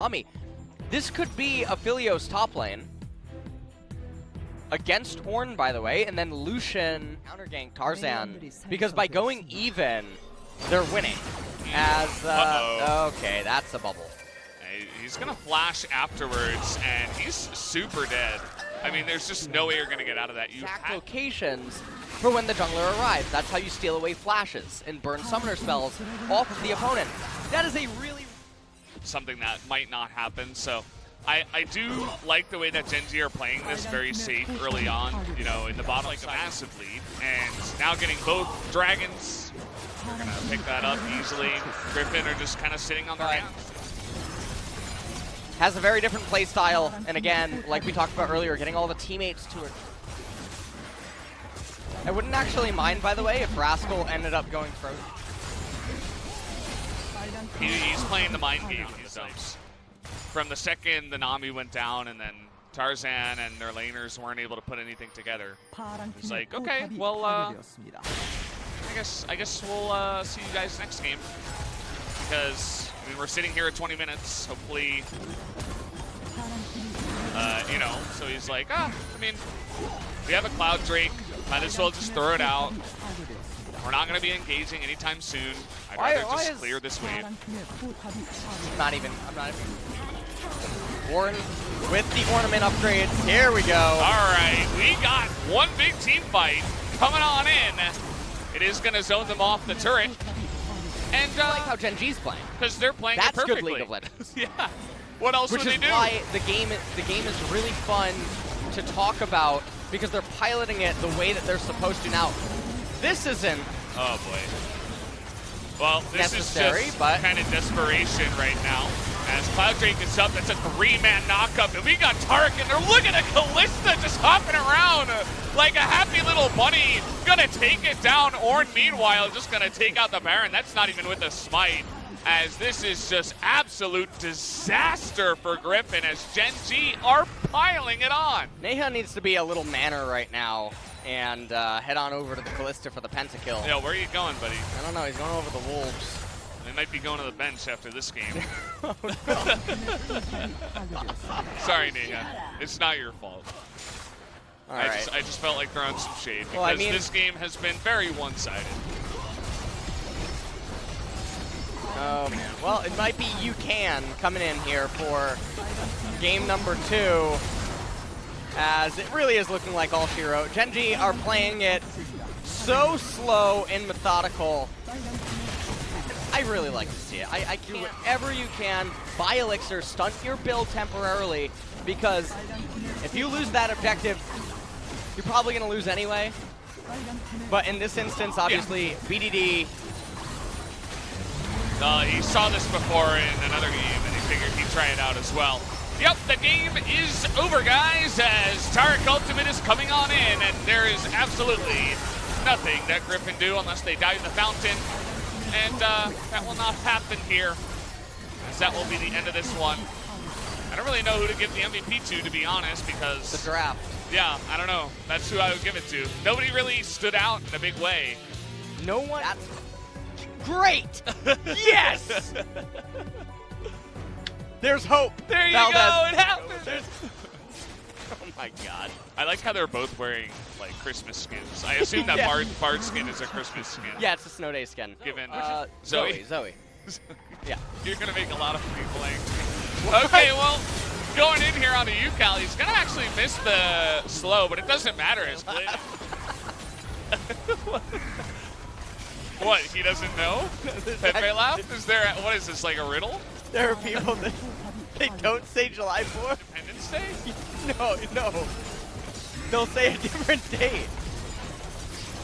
Ami, this could be Aphelios top lane against Ornn, by the way, and then Lucian counter-gank Tarzan, because by going even, they're winning. As, okay, that's a bubble. He's gonna flash afterwards, and he's super dead. I mean, there's just no way you're gonna get out of that. Exact locations for when the jungler arrives. That's how you steal away flashes and burn summoner spells off of the opponent. That is a really... something that might not happen, so I do like the way that Gen.G are playing this very safe early on, you know, in the bottom, like a massive lead, and now getting both dragons. They're gonna pick that up easily. Griffin are just kind of sitting on their hands. Has a very different play style, and again, like we talked about earlier, getting all the teammates to it. I wouldn't actually mind, by the way, if Rascal ended up going frozen. He's playing the mind game, he does. From the second the Nami went down and then Tarzan and their laners weren't able to put anything together, it's like, okay, well, I guess we'll see you guys next game. Because, I mean, we're sitting here at 20 minutes, hopefully, you know, so he's like, I mean, we have a Cloud Drake, might as well just throw it out. We're not going to be engaging anytime soon. I'd rather just clear this wave. I'm not even. Ornn with the ornament upgrades. Here we go. All right, we got one big team fight coming on in. It is going to zone them off the turret. And I like how Gen.G's playing. Because they're playing That's it perfectly. Good League of Legends. Yeah. What else would they do? Which is why the game is really fun to talk about, because they're piloting it the way that they're supposed to now. This isn't. Oh boy. Well, this is just kind of desperation right now. As Cloud Drake is up, that's a 3-man knockup, and we got Tarek, and they're looking at Kalista just hopping around like a happy little bunny, gonna take it down. Ornn, meanwhile, just gonna take out the Baron. That's not even with a smite, as this is just absolute disaster for Griffin, as Gen.G are piling it on. Neha needs to be a little manner right now and head on over to the Kalista for the pentakill. Yeah, where are you going, buddy? I don't know, he's going over the Wolves. They might be going to the bench after this game. Oh, no. Sorry, Neha. It's not your fault. I just felt like throwing some shade, because this game has been very one-sided. Oh, man. Well, it might be UCAN coming in here for game number 2, as it really is looking like all she wrote. Gen.G are playing it so slow and methodical. I really like to see it. I do whatever you can, buy elixir, stunt your build temporarily, because if you lose that objective, you're probably going to lose anyway. But in this instance, obviously, BDD... he saw this before in another game, and he figured he'd try it out as well. Yep, the game is over, guys, as Tarek Ultimate is coming on in, and there is absolutely nothing that Griffin do unless they dive in the fountain. And that will not happen here, as that will be the end of this one. I don't really know who to give the MVP to be honest, because... the draft. Yeah, I don't know. That's who I would give it to. Nobody really stood out in a big way. No one... That's great! Yes! There's hope. There you Valdez. go, it happened! Oh my god. I like how they're both wearing like Christmas skins. I assume that Bard skin is a Christmas skin. Yeah, it's a Snow Day skin. Given Zoe. Yeah. You're gonna make a lot of people angry. Okay, well, going in here on the UCal, he's gonna actually miss the slow, but it doesn't matter. As what? He doesn't know? Pepe laugh? Is there? What is this? Like a riddle? There are people that they don't say July 4th. Independence Day? No. They'll say a different date.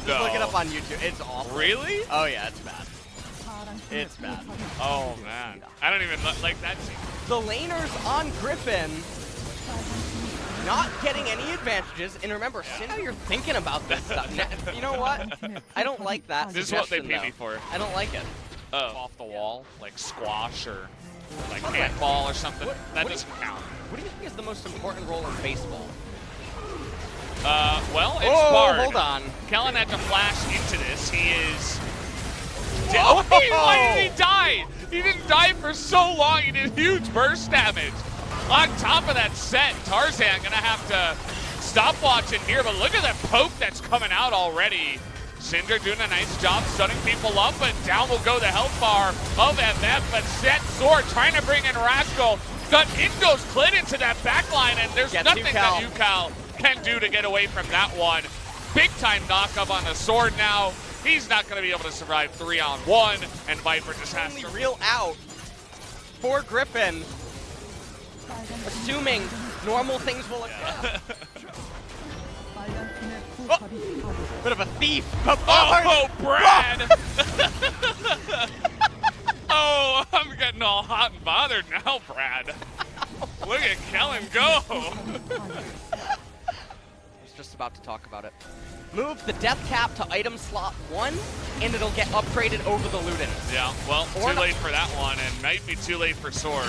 Just look it up on YouTube. It's awful. Really? Oh yeah, it's bad. It's bad. Oh man, I don't even like that scene. The laners on Griffin not getting any advantages, and remember, now you're thinking about this stuff. You know what? I don't like that. This is what they pay me for. I don't like it. Off the wall, like squash or like handball or something. That doesn't count. What do you think is the most important role in baseball? Well, it's Bard. Hold on. Kellen had to flash into this. He is... Why did he die? He didn't die for so long. He did huge burst damage. On top of that set, Tarzan gonna have to stopwatch in here, but look at that poke that's coming out already. Syndra doing a nice job stunning people up, but down will go the health bar of MF, but Set Sword trying to bring in Rascal. Got in goes Clid into that backline, and there's nothing that UCal can do to get away from that one. Big time knock up on the Sword now. He's not going to be able to survive 3-on-1, and Viper just has to reel out for Griffin, assuming normal things will occur. Oh, bit of a thief. Oh, Brad! Oh, I'm getting all hot and bothered now, Brad. Look at Kellen go. I was just about to talk about it. Move the death cap to item slot 1, and it'll get upgraded over the Luden. Yeah, well, too late for that one, and might be too late for Sword.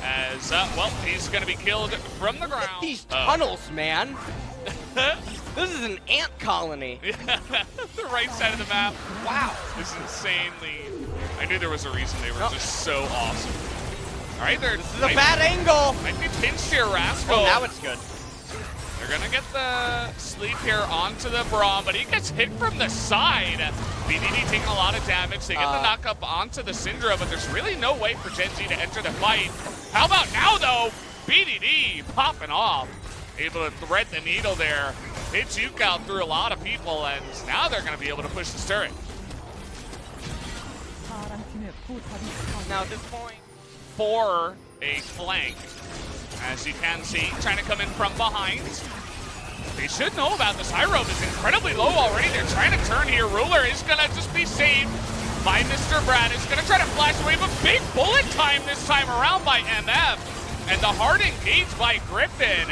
As, well, he's going to be killed from the ground. These tunnels, man. This is an ant colony. Yeah, the right side of the map. Wow. This is insanely... I knew there was a reason they were just so awesome. All right, this is a bad angle. Might be pinched here, Rascal. Oh, now it's good. They're going to get the sleep here onto the Braum, but he gets hit from the side. BDD taking a lot of damage. They get the knock up onto the Syndra, but there's really no way for Gen.G to enter the fight. How about now, though? BDD popping off. Able to thread the needle there. Hits UCal through a lot of people, and now they're going to be able to push the turret. Now at this point, for a flank, as you can see, trying to come in from behind. They should know about this. High rope is incredibly low already. They're trying to turn here. Ruler is going to just be saved by Mr. Brad. Is going to try to flash away, but big bullet time this time around by MF. And the hard engage by Griffin.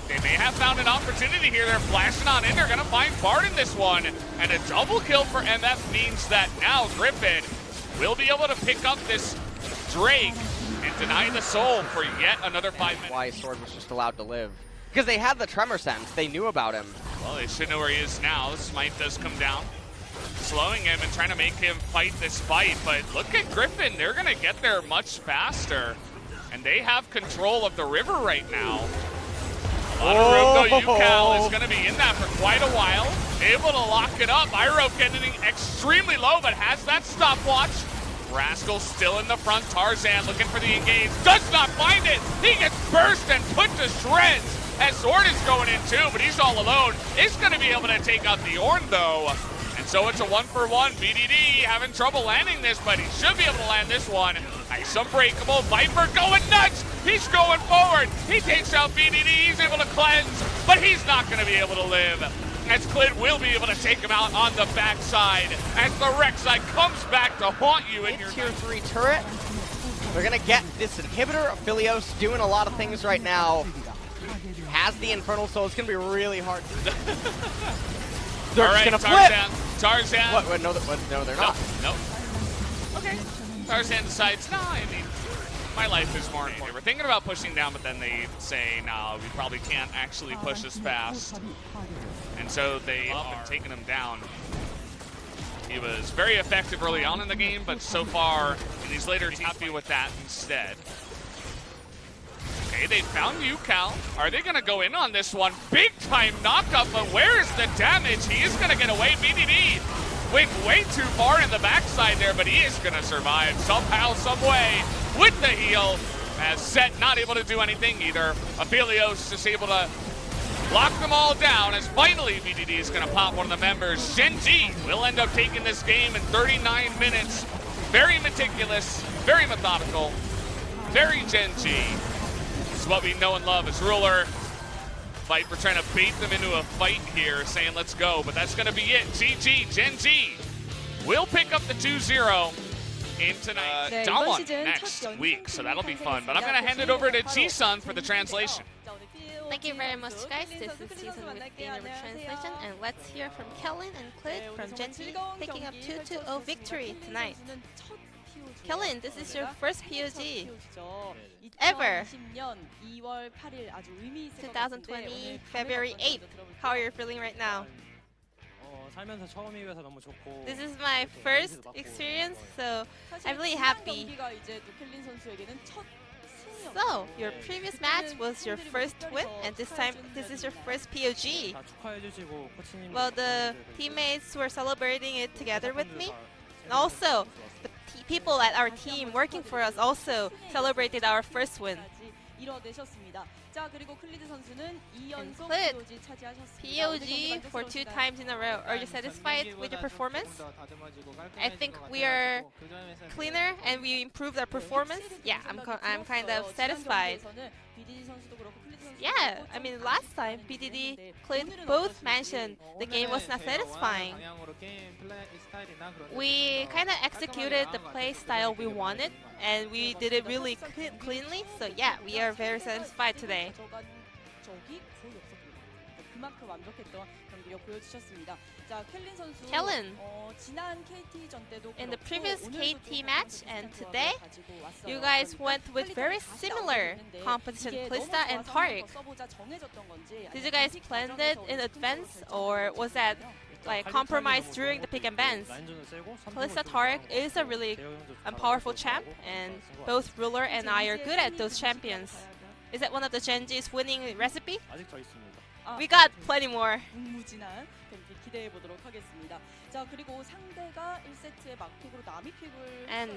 They may have found an opportunity here. They're flashing on in. They're going to find Bard in this one. And a double kill for MF means that now Griffin will be able to pick up this Drake and deny the soul for yet another 5 minutes. Why Sword was just allowed to live. Because they had the tremor sense. They knew about him. Well, they should know where he is now. Smite does come down, slowing him and trying to make him fight this fight. But look at Griffin. They're going to get there much faster. And they have control of the river right now. A lot of room, though. UCal is going to be in that for quite a while. Able to lock it up. Iroh getting extremely low, but has that stopwatch. Rascal still in the front. Tarzan looking for the engage. Does not find it. He gets burst and put to shreds. As Sword is going in too, but he's all alone. Is going to be able to take out the Ornn, though. And so it's a 1-for-1. BDD having trouble landing this, but he should be able to land this one. Nice unbreakable. Viper going nuts. He's going forward. He takes out BDD. He's able to cleanse, but he's not going to be able to live. As Clid will be able to take him out on the backside. As the Rek'Sai comes back to haunt you in your tier 3 turret. They're going to get this inhibitor. Aphelios doing a lot of things right now. Has the Infernal Soul. It's going to be really hard. They're just going to flip. Tarzan. What? No, they're not. Nope. Okay. Tarzan decides, no, I mean, my life is more important. We're thinking about pushing down, but then they say, no, we probably can't actually push as fast. And so they are taking him down. He was very effective early on in the game, but so far in these later, he's happy with that instead. Okay, they found UCal. Are they going to go in on this one? Big time knockup, but where is the damage? He is going to get away. BDD went way too far in the backside there, but he is going to survive somehow, some way with the heal. As Set not able to do anything either. Aphelios just able to lock them all down as finally BDD is going to pop one of the members. Gen.G will end up taking this game in 39 minutes. Very meticulous, very methodical, very Gen.G. This is what we know and love as Ruler. Viper trying to bait them into a fight here, saying let's go, but that's going to be it. GG, Gen.G will pick up the 2-0 in tonight. Damwon next week, so that'll be fun. But I'm going to hand it over to Ji-sun for the translation. Thank you very much, guys. This is Ji-sun with the translation, and let's hear from Kellen and Clid from Gen.G picking up 2-0 victory tonight. Kellen, this is your first POG ever. 2020, February 8th. How are you feeling right now? This is my first experience, so I'm really happy. So, your previous match was your first win, and this time this is your first POG. Well, the teammates were celebrating it together with me, and also the people at our team working for us also celebrated our first win. And Clid, POG for 2 times in a row. Are you satisfied with your performance? I think we are cleaner and we improved our performance. Yeah, I'm kind of satisfied. Yeah, I mean last time BDD, Clid both mentioned the game was not satisfying. We kind of executed the play style we wanted and we did it really cleanly. So yeah, we are very satisfied today. Kellen, in the previous KT match and today, you guys went with very similar competition, Kalista and Tariq. Did you guys plan it in advance, or was that like compromised during the pick and bans? Kalista Tariq is a really powerful champ, and both Ruler and I are good at those champions. Is that one of the Gen.G's winning recipe? We got plenty more. And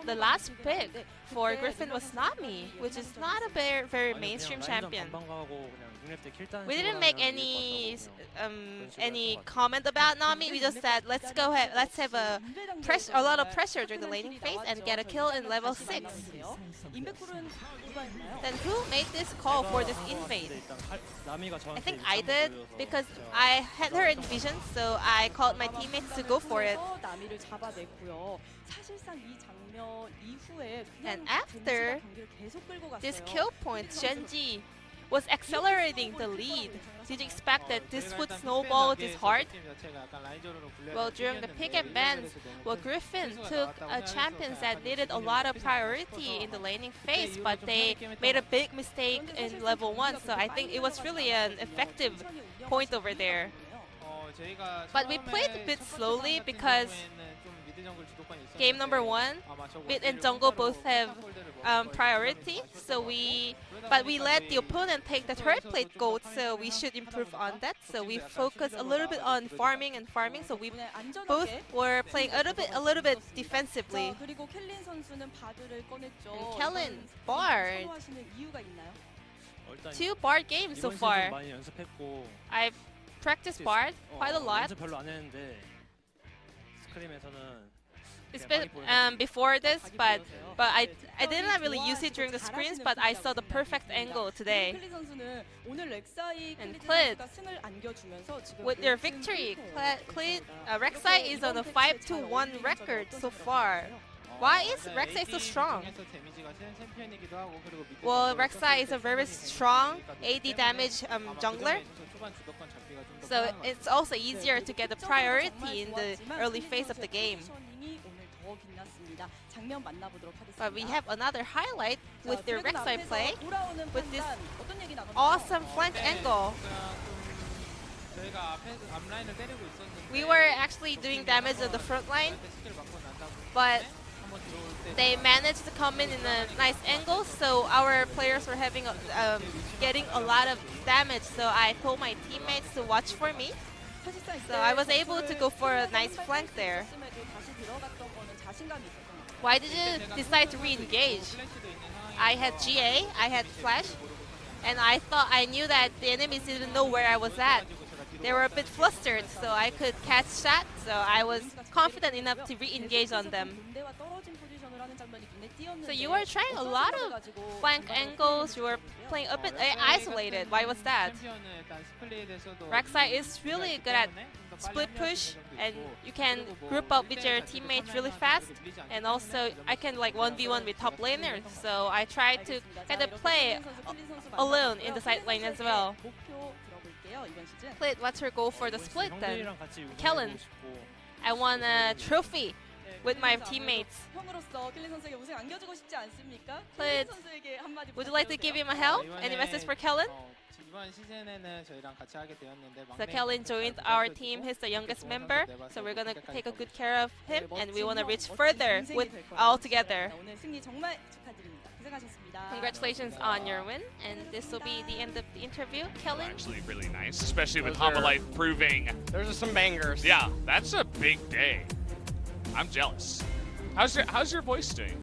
the last pick for Griffin was Nami, which is not a very mainstream champion. We didn't make any comment about Nami. We just said let's go ahead, let's have a lot of pressure during the laning phase and get a kill in level 6. Then who made this call for this invade? I think I did, because I had her in vision, so I called my teammates to go for it. And after this kill point, Gen.G was accelerating the lead. Did you expect that this would snowball this hard? Well, during the pick and bans, well, Griffin took champions that needed a lot of priority in the laning phase, but they made a big mistake in level 1, so I think it was really an effective point over there. But we played a bit slowly because game number 1, mid and jungle both have priority, so we let the opponent take the turret plate gold, so we should improve on that. So we focus a little bit on farming, so we both were playing a little bit defensively. And Kellen, Bard. 2 Bard games so far. I've practiced Bard quite a lot. It's been before this, but I didn't really use it during the screens, but I saw the perfect angle today. And Clid, with their victory, Rek'Sai is on a 5-1 record so far. Why is Rek'Sai so strong? Well, Rek'Sai is a very strong AD damage jungler, so it's also easier to get the priority in the early phase of the game. But we have another highlight with their Rek'Sai play, with this awesome flank angle. We were actually doing damage on the front line, but they managed to come in a nice angle, so our players were having getting a lot of damage. So I told my teammates to watch for me. So I was able to go for a nice flank there. Why did you decide to re-engage? I had GA, I had Flash, and I knew that the enemies didn't know where I was at. They were a bit flustered, so I could catch shot, so I was confident enough to re-engage on them. So you were trying a lot of flank angles, you were playing a bit isolated. Why was that? Rek'Sai is really good at split push, and you can group up with your teammates really fast, and also I can like 1v1 with top laners, so I tried to kind of play alone in the side lane as well. Clid, what's your goal for the split then? Kellen, I won a trophy with my teammates. Clid, would you like to give him a help? Any message for Kellen? So Kellen joined our team. He's the youngest member, so we're gonna take a good care of him, and we want to reach further with all together. Congratulations on your win, and this will be the end of the interview. Kellen? Actually really nice, especially with Homolife proving. Those are some bangers. Yeah, that's a big day. I'm jealous. How's your voice doing?